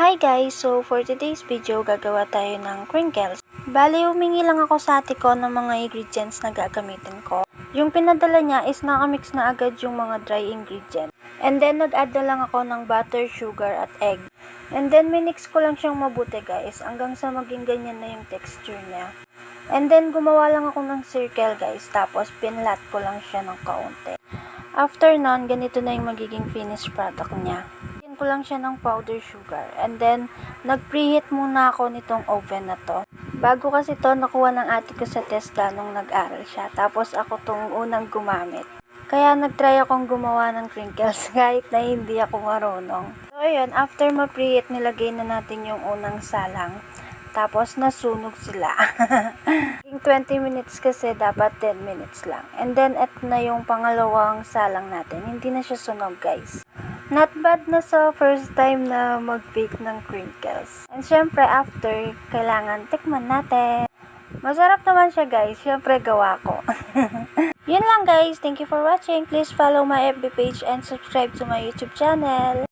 Hi guys! So for today's video, gagawa tayo ng crinkles. Bali, humingi lang ako sa ate ko ng mga ingredients na gagamitin ko. Yung pinadala niya is nakamix na agad yung mga dry ingredients. And then nag-add na lang ako ng butter, sugar at egg. And then minix ko lang siyang mabuti guys hanggang sa maging ganyan na yung texture niya. And then gumawa lang ako ng circle guys, tapos pinlat ko lang siya ng kaunti. After nun, ganito na yung magiging finished product niya. Ko lang siya ng powder sugar. And then, nag-preheat muna ako nitong oven na to. Bago kasi to, nakuha ng ate ko sa Tesla nung nag-aral siya. Tapos ako tong unang gumamit. Kaya nag-try akong gumawa ng crinkles kahit na hindi ako marunong. So, ayun, after ma-preheat, nilagay na natin yung unang salang. Tapos, nasunog sila. Yung 20 minutes kasi, dapat 10 minutes lang. And then, eto na yung pangalawang salang natin. Hindi na siya sunog, guys. Not bad na sa first time na mag-bake ng crinkles. And syempre, after, kailangan tikman natin. Masarap naman siya, guys. Syempre, gawa ko. Yun lang, guys. Thank you for watching. Please follow my FB page and subscribe to my YouTube channel.